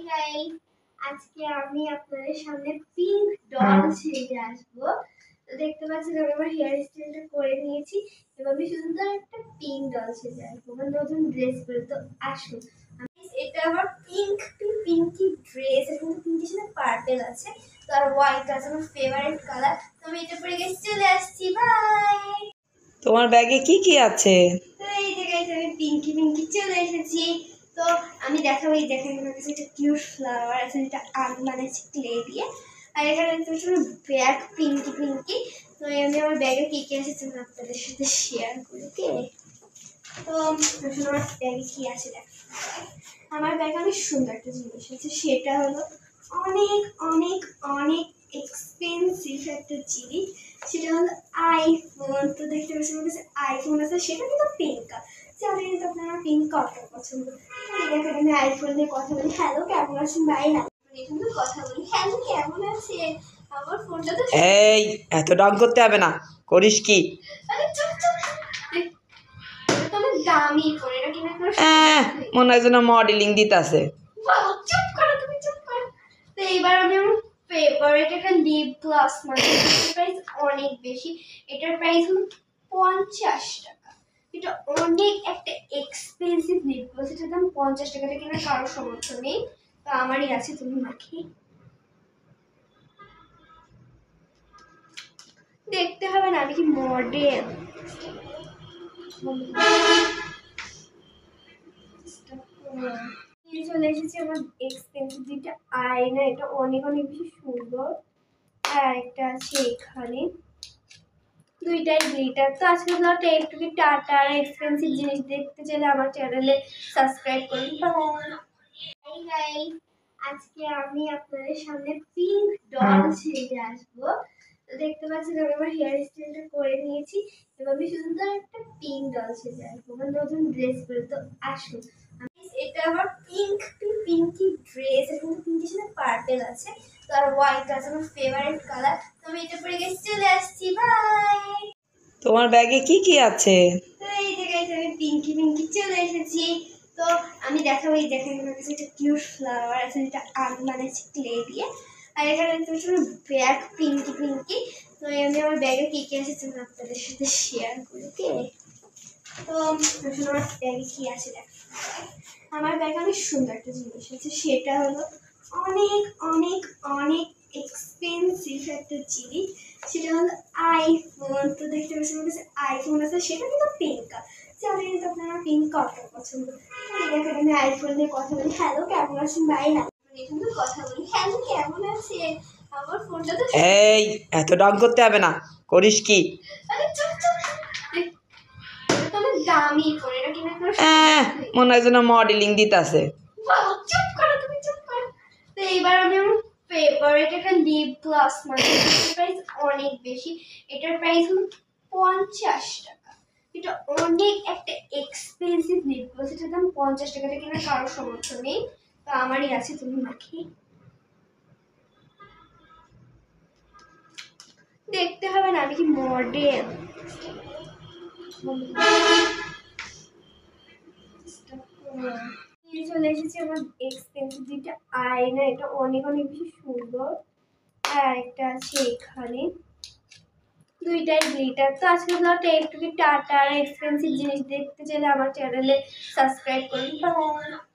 Guys, আজকে আমি আপনাদের সামনে পিঙ্ক ডল সেজে আসবো। তো দেখতে পাচ্ছেন আমি আমার হেয়ার স্টাইলটা করে নিয়েছি এবং আমি সুন্দর একটা পিঙ্ক ডল সেজে আসবো, আমার নতুন ড্রেস পরে। তো আসুন, এটা আমার পিঙ্কি ড্রেস, এটা কিন্তু পিঙ্কের সাথে পার্পল আছে, তো আর হোয়াইট আছে আমার ফেভারিট কালার। তো আমি এটা পরে গেছি, চলে আসছি, বাই। তোমার ব্যাগে কি কি আছে? তো এই যে গাইস, আমি পিঙ্কি চলে এসেছি। তো আমি দেখাবো, এই দেখেন আমার কাছে একটা কিউট ফ্লাওয়ার আছে, যেটা আমি বানাচ্ছি ক্লে দিয়ে। আর এখানে ব্যাগ পিঙ্কি। তো আমি আমার ব্যাগে কি কি আছে তুমি আপনাদের সাথে শেয়ার করি, ওকে? তো আসলে আমার ব্যাগে কি আছে দেখো। আমার ব্যাগে অনেক সুন্দর একটা জিনিস আছে, সেটা হলো অনেক অনেক অনেক এক্সপেন্সিভ একটা জিনিস, সেটা হলো আইফোন। তো দেখতে পাচ্ছি আমার কাছে আইফোন আছে, সেটা কিন্তু পিঙ্ক। জানি তো আপনারা পিঙ্ক কত পছন্দ। দেখেন আমি আইফোন নিয়ে কথা বলি, হ্যালো কেমন আছেন ভাই, হ্যালো কথা বলি, হ্যালো কেমন আছে। আমার ফোনটা তো এই এত ডাউন করতে হবে না, করিস কি? আরে চুপ চুপ, এটা তো দামি ফোন, এটা কিনে কোনো মনে হয় যেন মডেলিং দিতেছে। চুপ করো, তুমি চুপ করো। তো এইবার আমি আমার ফেভারিট একটা লিপ গ্লস মানে প্রাইস অনেক বেশি, এটার প্রাইস হলো 50 টাকা। এটা অনেক একটা এক্সপেন্সিভ লিপ গ্লস, এটার দাম 50 টাকা, এটা কেনার কারো সামর্থ্য নেই। তো আমারই আছে, তুমি মাখি দেখতে হবে না আমি কি মডেল। চলে এসেছি আমার এক্সপেন্সিভ দুইটা আয়না, এটা অনেক অনেক বেশি সুন্দর। আর একটা আছে এখানে, দুইটাই গ্লিটার। তো আজকে ব্লগটা একটু টাটা। আর এক্সপেন্সিভ জিনিস দেখতে চাইলে আমার চ্যানেলে সাবস্ক্রাইব করুন। বাই গাইস, আজকে আমি আপনাদের সামনে পিঙ্ক ডল সেজে আসবো। তো দেখতে পাচ্ছেন আমি আমার হেয়ার স্টাইলটা করে নিয়েছি এবং আমি সুন্দর একটা পিঙ্ক ডল সেজে আসবো, আমার নতুন ড্রেস পরে। তো আসুন, এটা আমার পিঙ্কি ড্রেস, এটা কিন্তু পিঙ্কের সাথে পার্পল আছে, তো আর হোয়াইট আছে আমার ফেভারিট কালার। তো আমি এটা পরে গেছি, চলে আসছি, বাই। তোমার ব্যাগে কি কি আছে? তো এই যে গাইস, আমি পিঙ্কি চলে এসেছি। তো আমি দেখাবো, এই দেখেন আমার কাছে একটা কিউট ফ্লাওয়ার আছে, যেটা আমি বানাচ্ছি ক্লে দিয়ে। আর এখানে ব্যাগ পিঙ্কি। তো আমি আমার ব্যাগে কি কি আছে তুমি আপনাদের সাথে শেয়ার করি, ওকে? তো আসলে আমার ব্যাগে কি আছে দেখো। আমার ব্যাগে অনেক সুন্দর একটা জিনিস আছে, সেটা হলো অনেক অনেক অনেক এক্সপেন্সিভ একটা জিনিস, সেটা হলো আইফোন। তো দেখতে পাচ্ছি আমার কাছে আইফোন আছে, সেটা কিন্তু পিঙ্ক। জানি তো আপনারা পিঙ্ক কত পছন্দ। দেখেন আমি আইফোন নিয়ে কথা বলি, হ্যালো কেমন আছেন ভাই, হ্যালো কথা বলি, হ্যালো কেমন আছে। আমার ফোনটা তো এই এত ডাউন করতে হবে না, করিস কি? আরে চুপ চুপ, এটা তো দামি ফোন, এটা কিনে কোনো মনে হয় যেন মডেলিং দিতেছে। চুপ করো, তুমি চুপ করো। তো এইবার আমি আমার ফেভারিট একটা লিপ গ্লস মানে প্রাইস অনেক বেশি, এটার প্রাইস হলো 50 টাকা। এটা অনেক একটা এক্সপেন্সিভ লিপ গ্লস, এটার দাম 50 টাকা, এটা কেনার কারো সামর্থ্য নেই। তো আমারই আছে, তুমি মাখি দেখতে হবে না আমি কি মডেল। চলে এসেছি আমার এক্সপেন্সিভ দুইটা আয়না, এটা অনেক অনেক বেশি সুন্দর। আর একটা আছে এখানে, দুইটাই গ্লিটার। তো আজকে ব্লগটা একটু টাটা। আর এক্সপেন্সিভ জিনিস দেখতে চাইলে আমার চ্যানেলে সাবস্ক্রাইব করুন। বাই।